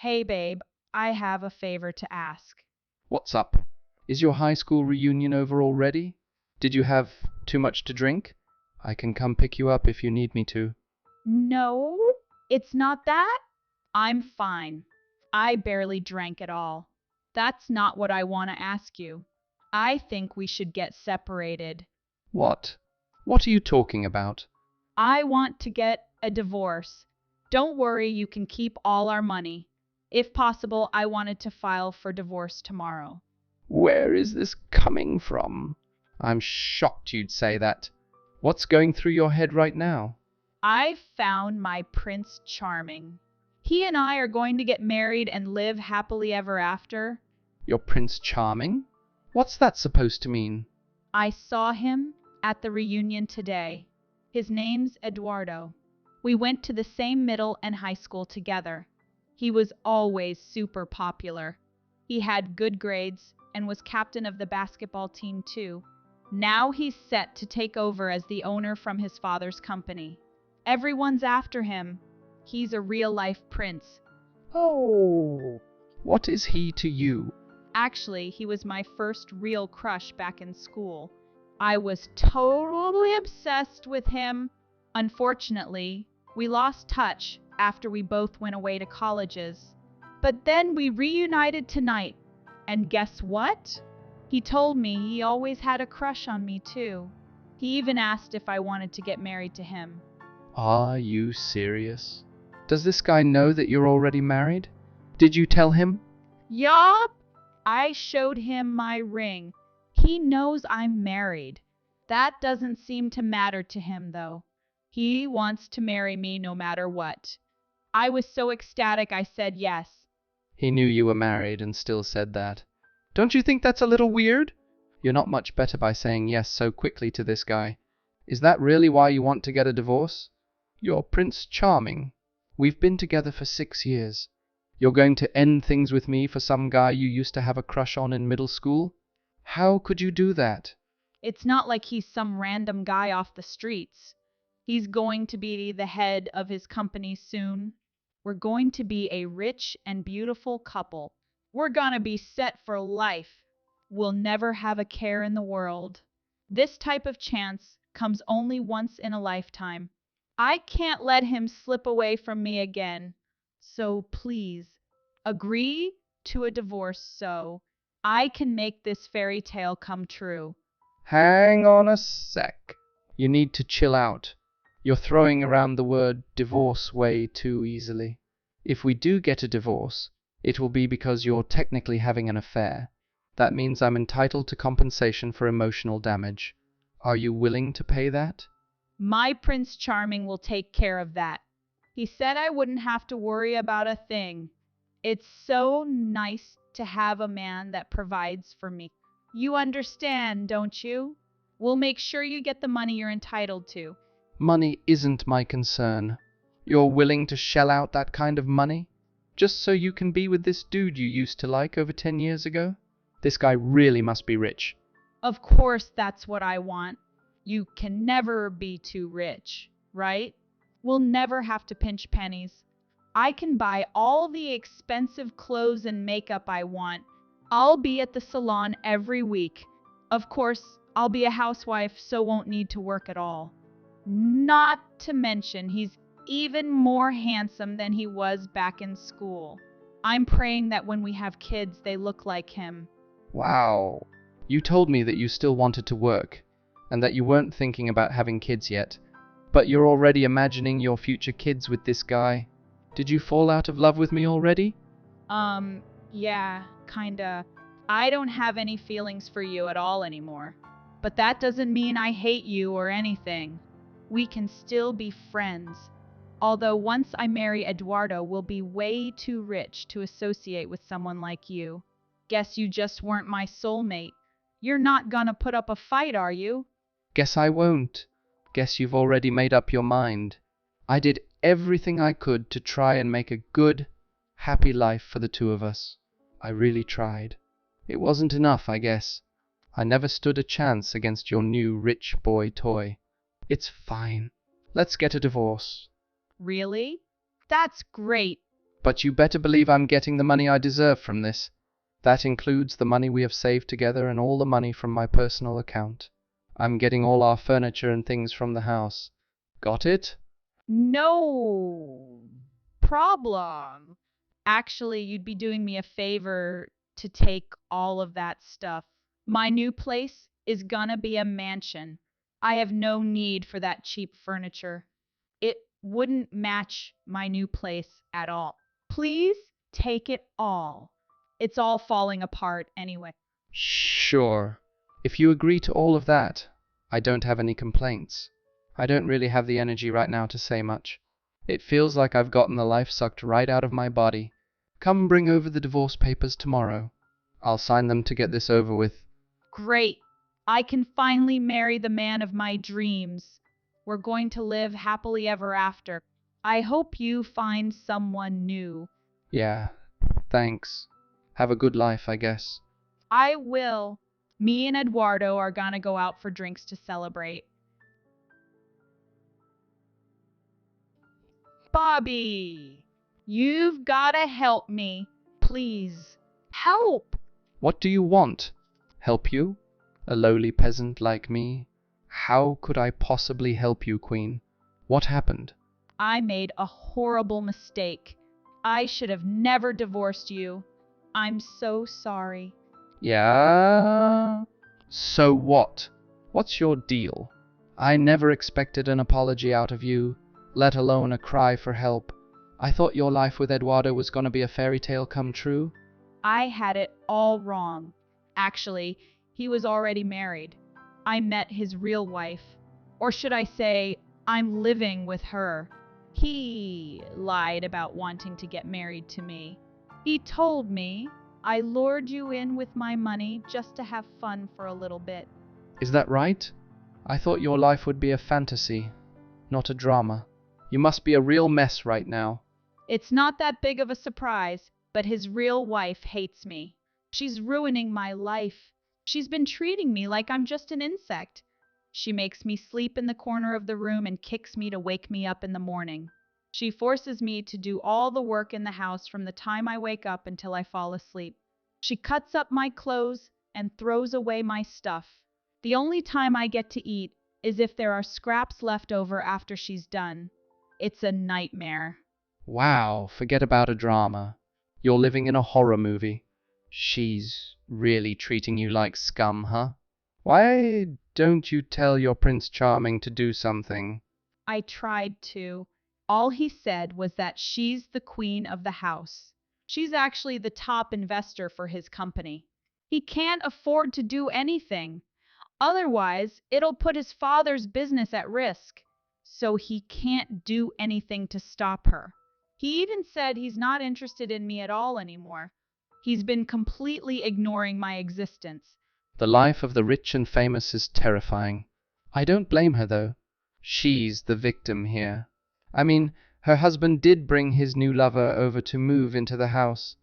Hey babe, I have a favor to ask. What's up? Is your high school reunion over already? Did you have too much to drink? I can come pick you up if you need me to. No, it's not that. I'm fine. I barely drank at all. That's not what I want to ask you. I think we should get separated. What? What are you talking about? I want to get a divorce. Don't worry, you can keep all our money. If possible, I wanted to file for divorce tomorrow. Where is this coming from? I'm shocked you'd say that. What's going through your head right now? I found my Prince Charming. He and I are going to get married and live happily ever after. Your Prince Charming? What's that supposed to mean? I saw him at the reunion today. His name's Eduardo. We went to the same middle and high school together. He was always super popular. He had good grades and was captain of the basketball team too. Now he's set to take over as the owner from his father's company. Everyone's after him. He's a real-life prince. Oh, what is he to you? Actually, he was my first real crush back in school. I was totally obsessed with him. Unfortunately, we lost touch after we both went away to colleges. But then we reunited tonight. And guess what? He told me he always had a crush on me too. He even asked if I wanted to get married to him. Are you serious? Does this guy know that you're already married? Did you tell him? Yup! I showed him my ring. He knows I'm married. That doesn't seem to matter to him, though. He wants to marry me no matter what. I was so ecstatic I said yes. He knew you were married and still said that. Don't you think that's a little weird? You're not much better by saying yes so quickly to this guy. Is that really why you want to get a divorce? You're Prince Charming. We've been together for 6 years. You're going to end things with me for some guy you used to have a crush on in middle school? How could you do that? It's not like he's some random guy off the streets. He's going to be the head of his company soon. We're going to be a rich and beautiful couple. We're gonna be set for life. We'll never have a care in the world. This type of chance comes only once in a lifetime. I can't let him slip away from me again. So please, agree to a divorce so I can make this fairy tale come true. Hang on a sec. You need to chill out. You're throwing around the word divorce way too easily. If we do get a divorce, it will be because you're technically having an affair. That means I'm entitled to compensation for emotional damage. Are you willing to pay that? My Prince Charming will take care of that. He said I wouldn't have to worry about a thing. It's so nice to have a man that provides for me. You understand, don't you? We'll make sure you get the money you're entitled to. Money isn't my concern. You're willing to shell out that kind of money? Just so you can be with this dude you used to like over 10 years ago? This guy really must be rich. Of course, that's what I want. You can never be too rich, right? We'll never have to pinch pennies. I can buy all the expensive clothes and makeup I want. I'll be at the salon every week. Of course, I'll be a housewife, so won't need to work at all. Not to mention, he's even more handsome than he was back in school. I'm praying that when we have kids, they look like him. Wow. You told me that you still wanted to work, and that you weren't thinking about having kids yet. But you're already imagining your future kids with this guy. Did you fall out of love with me already? Yeah, kinda. I don't have any feelings for you at all anymore. But that doesn't mean I hate you or anything. We can still be friends. Although once I marry Eduardo, we'll be way too rich to associate with someone like you. Guess you just weren't my soulmate. You're not gonna put up a fight, are you? Guess I won't. Guess you've already made up your mind. I did everything I could to try and make a good, happy life for the two of us. I really tried. It wasn't enough, I guess. I never stood a chance against your new rich boy toy. It's fine. Let's get a divorce. Really? That's great. But you better believe I'm getting the money I deserve from this. That includes the money we have saved together and all the money from my personal account. I'm getting all our furniture and things from the house. Got it? No problem. Actually, you'd be doing me a favor to take all of that stuff. My new place is gonna be a mansion. I have no need for that cheap furniture. It wouldn't match my new place at all. Please take it all. It's all falling apart anyway. Sure. If you agree to all of that, I don't have any complaints. I don't really have the energy right now to say much. It feels like I've gotten the life sucked right out of my body. Come bring over the divorce papers tomorrow. I'll sign them to get this over with. Great. I can finally marry the man of my dreams. We're going to live happily ever after. I hope you find someone new. Yeah, thanks. Have a good life, I guess. I will. Me and Eduardo are gonna go out for drinks to celebrate. Bobby, you've gotta help me. Please, help! What do you want? Help you? A lowly peasant like me? How could I possibly help you, Queen? What happened? I made a horrible mistake. I should have never divorced you. I'm so sorry. Yeah? So what? What's your deal? I never expected an apology out of you, let alone a cry for help. I thought your life with Eduardo was gonna be a fairy tale come true. I had it all wrong. Actually, he was already married. I met his real wife. Or should I say, I'm living with her. He lied about wanting to get married to me. He told me I lured you in with my money just to have fun for a little bit. Is that right? I thought your life would be a fantasy, not a drama. You must be a real mess right now. It's not that big of a surprise, but his real wife hates me. She's ruining my life. She's been treating me like I'm just an insect. She makes me sleep in the corner of the room and kicks me to wake me up in the morning. She forces me to do all the work in the house from the time I wake up until I fall asleep. She cuts up my clothes and throws away my stuff. The only time I get to eat is if there are scraps left over after she's done. It's a nightmare. Wow, forget about a drama. You're living in a horror movie. She's really treating you like scum, huh? Why don't you tell your Prince Charming to do something? I tried to. All he said was that she's the queen of the house. She's actually the top investor for his company. He can't afford to do anything. Otherwise, it'll put his father's business at risk. So he can't do anything to stop her. He even said he's not interested in me at all anymore. He's been completely ignoring my existence. The life of the rich and famous is terrifying. I don't blame her, though. She's the victim here. I mean, her husband did bring his new lover over to move into the house.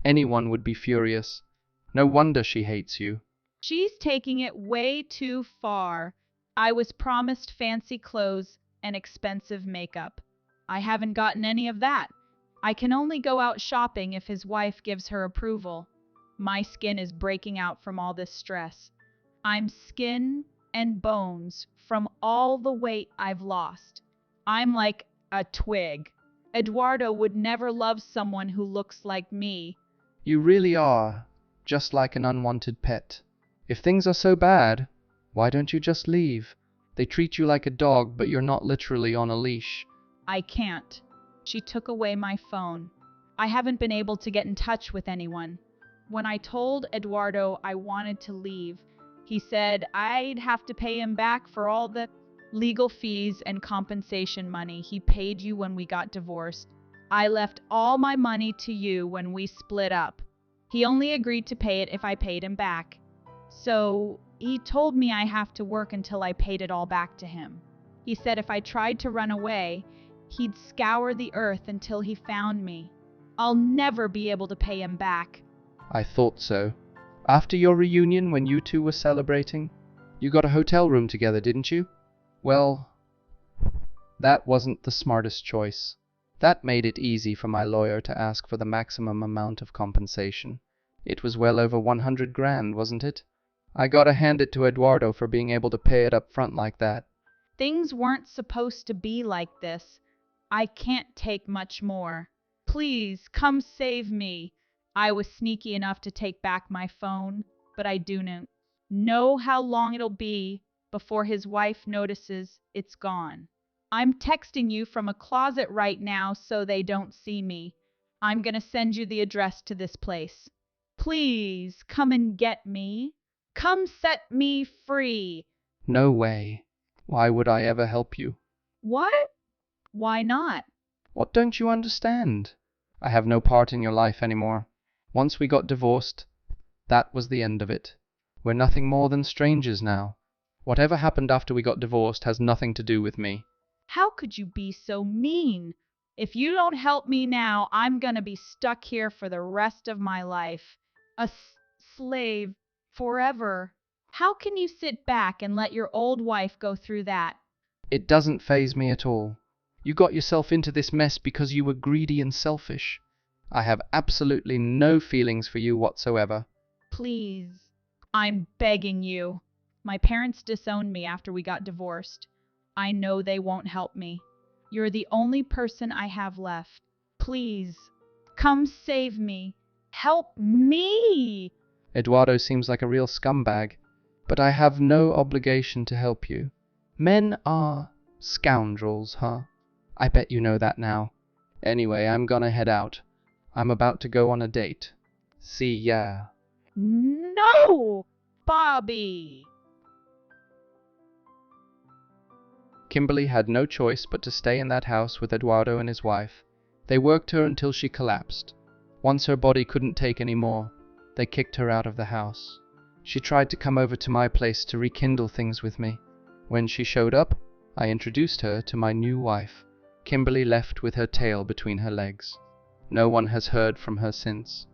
Anyone would be furious. No wonder she hates you. She's taking it way too far. I was promised fancy clothes and expensive makeup. I haven't gotten any of that. I can only go out shopping if his wife gives her approval. My skin is breaking out from all this stress. I'm skin and bones from all the weight I've lost. I'm like a twig. Eduardo would never love someone who looks like me. You really are just like an unwanted pet. If things are so bad, why don't you just leave? They treat you like a dog, but you're not literally on a leash. I can't. She took away my phone. I haven't been able to get in touch with anyone. When I told Eduardo I wanted to leave, he said I'd have to pay him back for all the legal fees and compensation money he paid you when we got divorced. I left all my money to you when we split up. He only agreed to pay it if I paid him back. So he told me I have to work until I paid it all back to him. He said if I tried to run away, he'd scour the earth until he found me. I'll never be able to pay him back. I thought so. After your reunion, when you two were celebrating, you got a hotel room together, didn't you? Well, that wasn't the smartest choice. That made it easy for my lawyer to ask for the maximum amount of compensation. It was well over 100 grand, wasn't it? I gotta hand it to Eduardo for being able to pay it up front like that. Things weren't supposed to be like this. I can't take much more. Please, come save me. I was sneaky enough to take back my phone, but I do not know how long it'll be before his wife notices it's gone. I'm texting you from a closet right now so they don't see me. I'm gonna send you the address to this place. Please, come and get me. Come set me free. No way. Why would I ever help you? What? Why not? What don't you understand? I have no part in your life anymore. Once we got divorced, that was the end of it. We're nothing more than strangers now. Whatever happened after we got divorced has nothing to do with me. How could you be so mean? If you don't help me now, I'm gonna be stuck here for the rest of my life. A slave forever. How can you sit back and let your old wife go through that? It doesn't faze me at all. You got yourself into this mess because you were greedy and selfish. I have absolutely no feelings for you whatsoever. Please, I'm begging you. My parents disowned me after we got divorced. I know they won't help me. You're the only person I have left. Please, come save me. Help me! Eduardo seems like a real scumbag, but I have no obligation to help you. Men are scoundrels, huh? I bet you know that now. Anyway, I'm gonna head out. I'm about to go on a date. See ya. No! Bobby! Kimberly had no choice but to stay in that house with Eduardo and his wife. They worked her until she collapsed. Once her body couldn't take any more, they kicked her out of the house. She tried to come over to my place to rekindle things with me. When she showed up, I introduced her to my new wife. Kimberly left with her tail between her legs. No one has heard from her since.